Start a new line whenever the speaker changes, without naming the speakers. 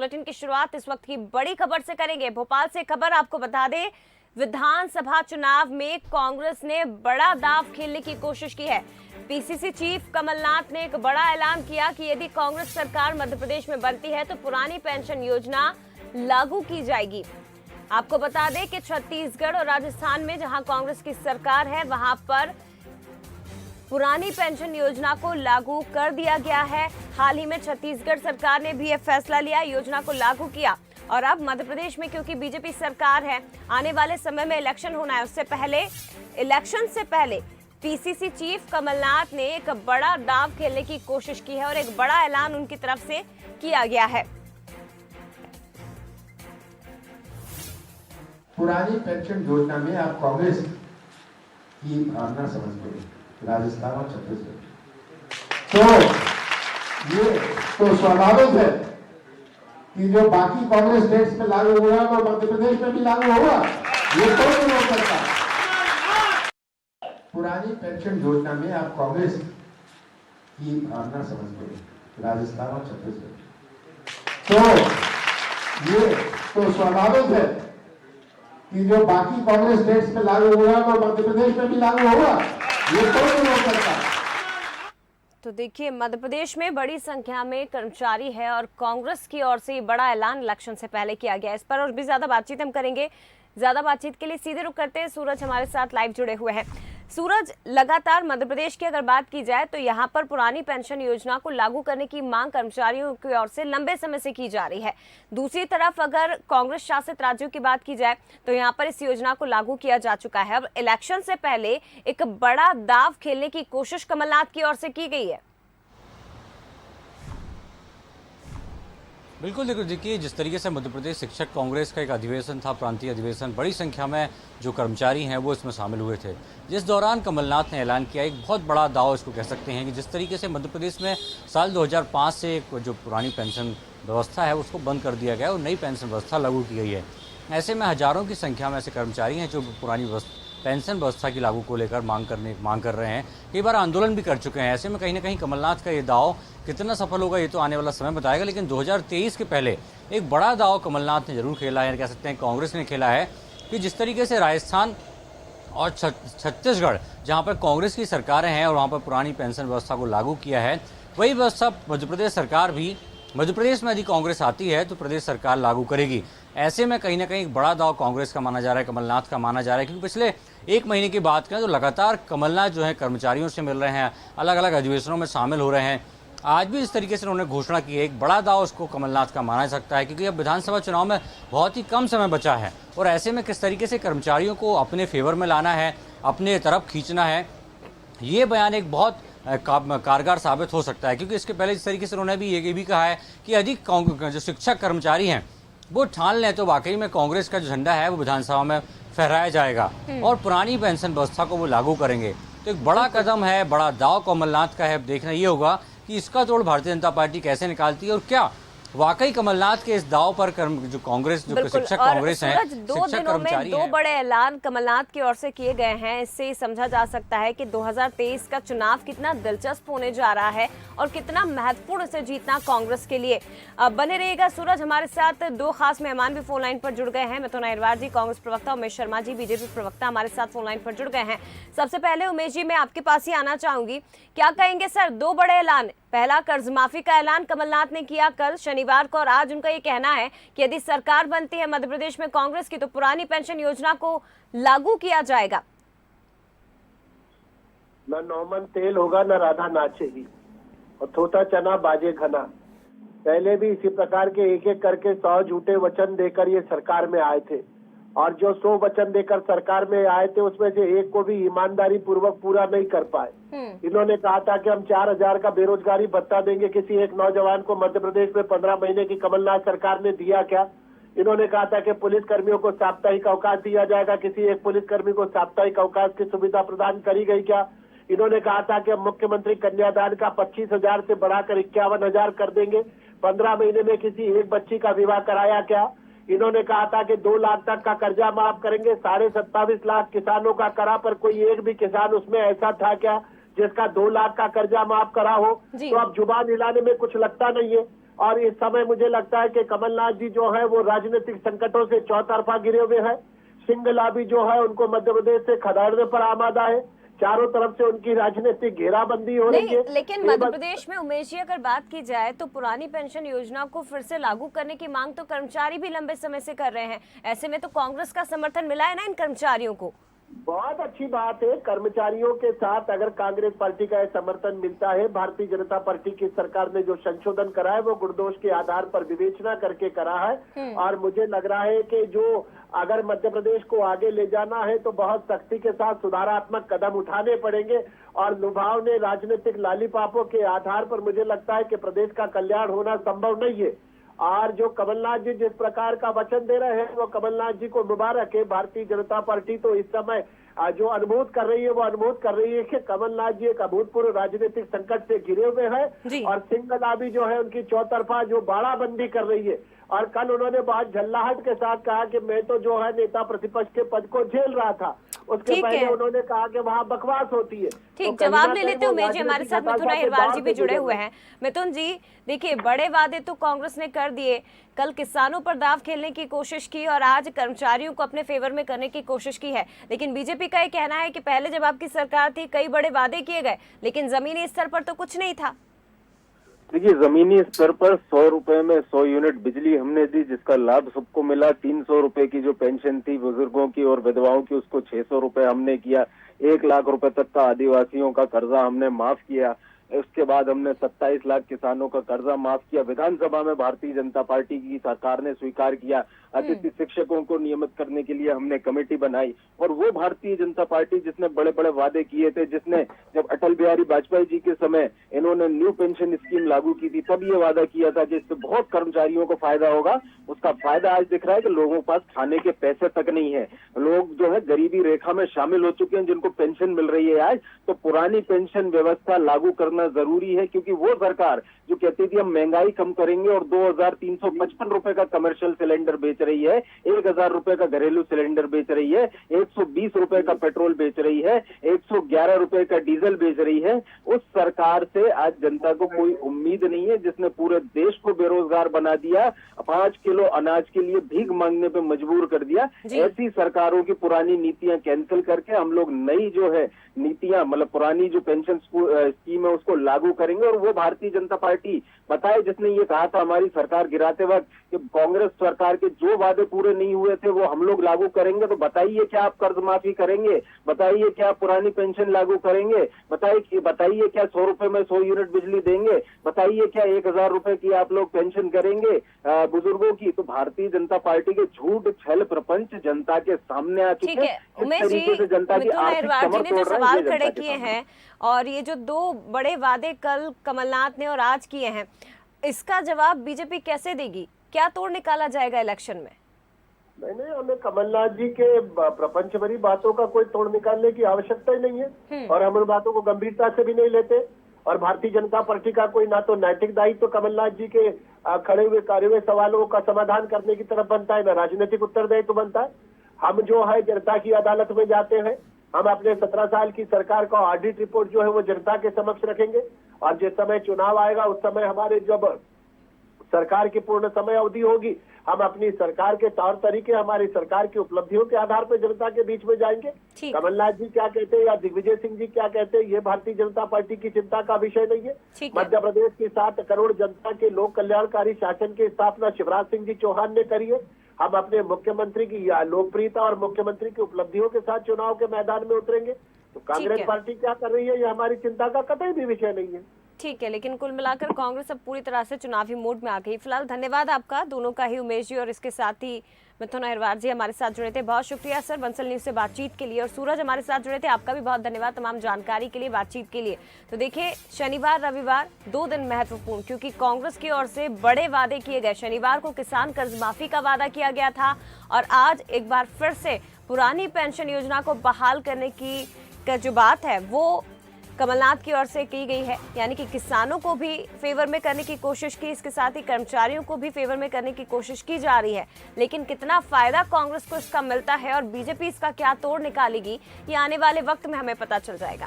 Bulletin की शुरुआत इस वक्त की बड़ी खबर से करेंगे। भोपाल से खबर आपको बता दें, विधानसभा चुनाव में कांग्रेस ने बड़ा दांव खेलने की कोशिश की है। पीसीसी चीफ कमलनाथ ने एक बड़ा ऐलान किया कि यदि कांग्रेस सरकार मध्य प्रदेश में बनती है तो पुरानी पेंशन योजना लागू की जाएगी। आपको बता दें कि छत्तीसगढ़ और राजस्थान में जहां कांग्रेस की सरकार है वहां पर पुरानी पेंशन योजना को लागू कर दिया गया है। हाल ही में छत्तीसगढ़ सरकार ने भी यह फैसला लिया, योजना को लागू किया। और अब मध्य प्रदेश में क्योंकि बीजेपी सरकार है, आने वाले समय में इलेक्शन होना है, उससे पहले इलेक्शन से पहले पीसीसी चीफ कमलनाथ ने एक बड़ा दांव खेलने की कोशिश की है और एक बड़ा ऐलान उनकी तरफ से किया गया है।
पुरानी पेंशन योजना में आप कांग्रेस की भावना समझते हैं, राजस्थान और छत्तीसगढ़, तो ये तो स्वाभाविक है कि जो बाकी कांग्रेस स्टेट्स में लागू हो रहा है वो मध्य प्रदेश में भी लागू होगा, ये कोई नहीं हो सकता। पुरानी पेंशन योजना में आप कांग्रेस की भावना समझते हैं, राजस्थान और छत्तीसगढ़, तो ये तो स्वाभाविक है कि जो बाकी कांग्रेस स्टेट्स में लागू हो रहा है वो मध्य प्रदेश में भी लागू होगा, ये कोई नहीं हो सकता।
तो देखिए, मध्य प्रदेश में बड़ी संख्या में कर्मचारी है और कांग्रेस की ओर से बड़ा ऐलान इलेक्शन से पहले किया गया। इस पर और भी ज्यादा बातचीत हम करेंगे। ज्यादा बातचीत के लिए सीधे रुख करते हैं, सूरज हमारे साथ लाइव जुड़े हुए हैं। सूरज, लगातार मध्य प्रदेश की अगर बात की जाए तो यहाँ पर पुरानी पेंशन योजना को लागू करने की मांग कर्मचारियों की ओर से लंबे समय से की जा रही है। दूसरी तरफ अगर कांग्रेस शासित राज्यों की बात की जाए तो यहाँ पर इस योजना को लागू किया जा चुका है। अब इलेक्शन से पहले एक बड़ा दांव खेलने की कोशिश कमलनाथ की ओर से की गई है।
बिल्कुल देखिए, जिस तरीके से मध्य प्रदेश शिक्षक कांग्रेस का एक अधिवेशन था, प्रांतीय अधिवेशन, बड़ी संख्या में जो कर्मचारी हैं वो इसमें शामिल हुए थे, जिस दौरान कमलनाथ ने ऐलान किया, एक बहुत बड़ा दाव इसको कह सकते हैं कि जिस तरीके से मध्य प्रदेश में साल 2005 से जो पुरानी पेंशन व्यवस्था है उसको बंद कर दिया गया और नई पेंशन व्यवस्था लागू की गई है। ऐसे में हजारों की संख्या में ऐसे कर्मचारी हैं जो पुरानी पेंशन व्यवस्था की लागू को लेकर मांग कर रहे हैं, कई बार आंदोलन भी कर चुके हैं। ऐसे में कहीं ना कहीं कमलनाथ का ये दाव कितना सफल होगा ये तो आने वाला समय बताएगा, लेकिन 2023 के पहले एक बड़ा दाव कमलनाथ ने जरूर खेला है, कह सकते हैं कांग्रेस ने खेला है कि जिस तरीके से राजस्थान और छत्तीसगढ़ जहां पर कांग्रेस की सरकारें हैं और वहां पर पुरानी पेंशन व्यवस्था को लागू किया है, वही व्यवस्था मध्य प्रदेश सरकार भी, मध्य प्रदेश में यदि कांग्रेस आती है तो प्रदेश सरकार लागू करेगी। ऐसे में कहीं ना कहीं एक बड़ा दाव कांग्रेस का माना जा रहा है, कमलनाथ का माना जा रहा है, क्योंकि पिछले एक महीने की बात करें तो लगातार कमलनाथ जो है कर्मचारियों से मिल रहे हैं, अलग अलग अधिवेशनों में शामिल हो रहे हैं। आज भी इस तरीके से उन्होंने घोषणा की है, एक बड़ा दाव उसको कमलनाथ का माना जा सकता है, क्योंकि अब विधानसभा चुनाव में बहुत ही कम समय बचा है और ऐसे में किस तरीके से कर्मचारियों को अपने फेवर में लाना है, अपने तरफ खींचना है, ये बयान एक बहुत कारगर साबित हो सकता है। क्योंकि इसके पहले जिस तरीके से उन्होंने भी ये भी कहा है कि यदि जो शिक्षक कर्मचारी हैं वो ठान लें तो वाकई में कांग्रेस का जो झंडा है वो विधानसभा में फहराया जाएगा और पुरानी पेंशन व्यवस्था को वो लागू करेंगे। तो एक बड़ा कदम है, बड़ा दाव कमलनाथ का है। देखना ये होगा कि इसका तोड़ भारतीय जनता पार्टी कैसे निकालती है और क्या वाकई कमलनाथ के इस दाव पर जो कांग्रेस, जो शिक्षक कांग्रेस है,
दो दिनों में दो बड़े ऐलान कमलनाथ की ओर से किए गए हैं। इससे समझा जा सकता है कि 2023 का चुनाव कितना दिलचस्प होने जा रहा है और कितना महत्वपूर्ण इसे जीतना कांग्रेस के लिए। बने रहिएगा सूरज, हमारे साथ दो खास मेहमान भी फोन लाइन पर जुड़ गए हैं। मिथुन अहिरवार जी कांग्रेस प्रवक्ता, उमेश शर्मा जी बीजेपी प्रवक्ता हमारे साथ फोन लाइन पर जुड़ गए हैं। सबसे पहले उमेश जी, मैं आपके पास ही आना चाहूंगी, क्या कहेंगे सर, दो बड़े ऐलान, पहला कर्ज माफी का ऐलान कमलनाथ ने किया कल शनिवार को और आज उनका ये कहना है कि यदि सरकार बनती है मध्य प्रदेश में कांग्रेस की तो पुरानी पेंशन योजना को लागू किया जाएगा।
न नौमन तेल होगा न राधा नाचेगी और थोथा चना बाजे घना। पहले भी इसी प्रकार के एक एक करके 100 झूठे वचन देकर ये सरकार में आए थे और जो 100 वचन देकर सरकार में आए थे उसमें से एक को भी ईमानदारी पूर्वक पूरा नहीं कर पाए। इन्होंने कहा था कि हम 4000 का बेरोजगारी भत्ता देंगे किसी एक नौजवान को, मध्य प्रदेश में 15 महीने की कमलनाथ सरकार ने दिया क्या? इन्होंने कहा था कि पुलिस कर्मियों को साप्ताहिक अवकाश दिया जाएगा, किसी एक पुलिसकर्मी को साप्ताहिक अवकाश की सुविधा प्रदान करी गई क्या? इन्होंने कहा था कि हम मुख्यमंत्री कन्यादान का 25,000 से बढ़ाकर 51,000 कर देंगे, 15 महीने में किसी एक बच्ची का विवाह कराया क्या? इन्होंने कहा था कि 2 लाख तक का कर्जा माफ करेंगे, 27.5 लाख किसानों का करा, पर कोई एक भी किसान उसमें ऐसा था क्या जिसका 2 लाख का कर्जा माफ करा हो? तो अब जुबान हिलाने में कुछ लगता नहीं है। और इस समय मुझे लगता है कि कमलनाथ जी जो है वो राजनीतिक संकटों से चौतरफा घिरे हुए हैं। सिंह लाबी जो है उनको मध्य प्रदेश से खदेड़ने पर आमादा है। चारों तरफ से उनकी राजनीतिक घेराबंदी हो रही
नहीं,
है।
लेकिन मध्य प्रदेश में उमेश जी अगर बात की जाए तो पुरानी पेंशन योजना को फिर से लागू करने की मांग तो कर्मचारी भी लंबे समय से कर रहे हैं। ऐसे में तो कांग्रेस का समर्थन मिला है ना इन कर्मचारियों को।
बहुत अच्छी बात है। कर्मचारियों के साथ अगर कांग्रेस पार्टी का समर्थन मिलता है, भारतीय जनता पार्टी की सरकार ने जो संशोधन करा है वो गुणदोष के आधार पर विवेचना करके करा है। और मुझे लग रहा है कि जो अगर मध्य प्रदेश को आगे ले जाना है तो बहुत सख्ती के साथ सुधारात्मक कदम उठाने पड़ेंगे। और लुभावने राजनीतिक लालीपापों के आधार पर मुझे लगता है कि प्रदेश का कल्याण होना संभव नहीं है। और जो कमलनाथ जी जिस प्रकार का वचन दे रहे हैं वो कमलनाथ जी को मुबारक है। भारतीय जनता पार्टी तो इस समय जो अनुभूत कर रही है वो अनुभूत कर रही है कि कमलनाथ जी एक अभूतपूर्व राजनीतिक संकट से घिरे हुए हैं। और सिंह लाबी जो है उनकी चौतरफा जो बाड़ाबंदी कर रही है। और कल उन्होंने बहुत झल्लाहट के साथ कहा कि मैं तो जो है नेता प्रतिपक्ष के पद को झेल रहा था। उसके पहले उन्होंने कहा कि वहाँ बकवास होती है।
ठीक, जवाब ले लेते उमेश जी। हमारे साथ मिथुन अहिरवार जी भी जुड़े हुए हैं। मिथुन जी देखिए, बड़े वादे तो कांग्रेस ने कर दिए, कल किसानों पर दाव खेलने की कोशिश की और आज कर्मचारियों को अपने फेवर में करने की कोशिश की है। लेकिन बीजेपी का ये कहना है कि पहले जब आपकी सरकार थी कई बड़े वादे किए गए लेकिन जमीनी स्तर पर तो कुछ नहीं था।
देखिए, जमीनी स्तर पर 100 रुपए में 100 यूनिट बिजली हमने दी, जिसका लाभ सबको मिला। 300 रुपए की जो पेंशन थी बुजुर्गों की और विधवाओं की, उसको 600 रुपए हमने किया। 1 लाख रुपए तक का आदिवासियों का कर्जा हमने माफ किया। उसके बाद हमने 27 लाख किसानों का कर्जा माफ किया। विधानसभा में भारतीय जनता पार्टी की सरकार ने स्वीकार किया। अतिथि शिक्षकों को नियमित करने के लिए हमने कमेटी बनाई। और वो भारतीय जनता पार्टी जिसने बड़े बड़े वादे किए थे, जिसने जब अटल बिहारी वाजपेयी जी के समय इन्होंने न्यू पेंशन स्कीम लागू की थी तब ये वादा किया था कि इससे बहुत कर्मचारियों को फायदा होगा। उसका फायदा आज दिख रहा है कि लोगों के पास खाने के पैसे तक नहीं है। लोग जो है गरीबी रेखा में शामिल हो चुके हैं जिनको पेंशन मिल रही है आज। तो पुरानी पेंशन व्यवस्था लागू करना जरूरी है, क्योंकि वो सरकार जो कहती थी हम महंगाई कम करेंगे और 2355 रुपए का कमर्शियल सिलेंडर बेच रही है, 1000 रुपए का घरेलू सिलेंडर बेच रही है, 120 रुपए का पेट्रोल बेच रही है, 111 रुपए का डीजल बेच रही है। उस सरकार से आज जनता को कोई उम्मीद नहीं है, जिसने पूरे देश को बेरोजगार बना दिया, 5 किलो अनाज के लिए भीख मांगने पे मजबूर कर दिया। ऐसी सरकारों की पुरानी नीतियां कैंसिल करके हम लोग नई जो है नीतियां, मतलब पुरानी जो पेंशन स्कीम है उसको लागू करेंगे। और वो भारतीय जनता पार्टी बताए जिसने ये कहा था हमारी सरकार गिराते वक्त कि कांग्रेस सरकार के जो वादे पूरे नहीं हुए थे वो हम लोग लागू करेंगे। तो बताइए क्या आप कर्ज माफी करेंगे? बताइए क्या पुरानी पेंशन लागू करेंगे? बताइए क्या 100 रुपए में 100 यूनिट बिजली देंगे? बताइए क्या 1000 रुपए की आप लोग पेंशन करेंगे बुजुर्गों की? तो भारतीय जनता पार्टी के झूठ छल प्रपंच जनता के सामने आ चुके हैं।
उमेश जी, मिथुन अहिरवार जी ने जो सवाल खड़े किए हैं और ये जो 2 बड़े वादे कल कमलनाथ ने और आज किए हैं, इसका जवाब बीजेपी कैसे देगी? क्या तोड़ निकाला जाएगा इलेक्शन में?
नहीं, हमें कमलनाथ जी के प्रपंच भरी बातों का कोई तोड़ निकालने की आवश्यकता ही नहीं है और हम उन बातों को गंभीरता से भी नहीं लेते। और भारतीय जनता पार्टी का कोई ना तो नैतिक दायित्व तो कमलनाथ जी के खड़े हुए सवालों का समाधान करने की तरफ बनता है, ना राजनीतिक उत्तरदायित्व बनता है। हम जो है जनता की अदालत में जाते हैं, हम अपने 17 साल की सरकार का ऑडिट रिपोर्ट जो है वो जनता के समक्ष रखेंगे। और जिस समय चुनाव आएगा उस समय हमारे जब सरकार की पूर्ण समय अवधि होगी, हम अपनी सरकार के तौर तरीके, हमारी सरकार की उपलब्धियों के आधार पर जनता के बीच में जाएंगे। कमलनाथ जी क्या कहते हैं या दिग्विजय सिंह जी क्या कहते हैं, ये भारतीय जनता पार्टी की चिंता का विषय नहीं है। मध्य प्रदेश की 7 करोड़ जनता के लोक कल्याणकारी शासन की स्थापना शिवराज सिंह जी चौहान ने करी है। हम अपने मुख्यमंत्री की लोकप्रियता और मुख्यमंत्री की उपलब्धियों के साथ चुनाव के मैदान में उतरेंगे। तो कांग्रेस पार्टी क्या कर रही है ये हमारी चिंता का कतई भी विषय नहीं है।
ठीक है, लेकिन कुल मिलाकर कांग्रेस अब पूरी तरह से चुनावी मोड में आ गई। फिलहाल धन्यवाद आपका दोनों का ही, उमेश जी और इसके साथ ही मिथुन अहिरवार जी हमारे साथ जुड़े थे। बहुत शुक्रिया सर बंसल न्यूज से बातचीत के लिए। और सूरज हमारे साथ जुड़े थे, आपका भी बहुत धन्यवाद तमाम जानकारी के लिए, बातचीत के लिए। तो देखिए, शनिवार रविवार 2 दिन महत्वपूर्ण, क्योंकि कांग्रेस की ओर से बड़े वादे किए गए। शनिवार को किसान कर्ज माफी का वादा किया गया था और आज एक बार फिर से पुरानी पेंशन योजना को बहाल करने की जो बात है वो कमलनाथ की ओर से की गई है, यानी कि किसानों को भी फेवर में करने की कोशिश की, इसके साथ ही कर्मचारियों को भी फेवर में करने की कोशिश की जा रही है। लेकिन कितना फायदा कांग्रेस को इसका मिलता है और बीजेपी इसका क्या तोड़ निकालेगी, ये आने वाले वक्त में हमें पता चल जाएगा।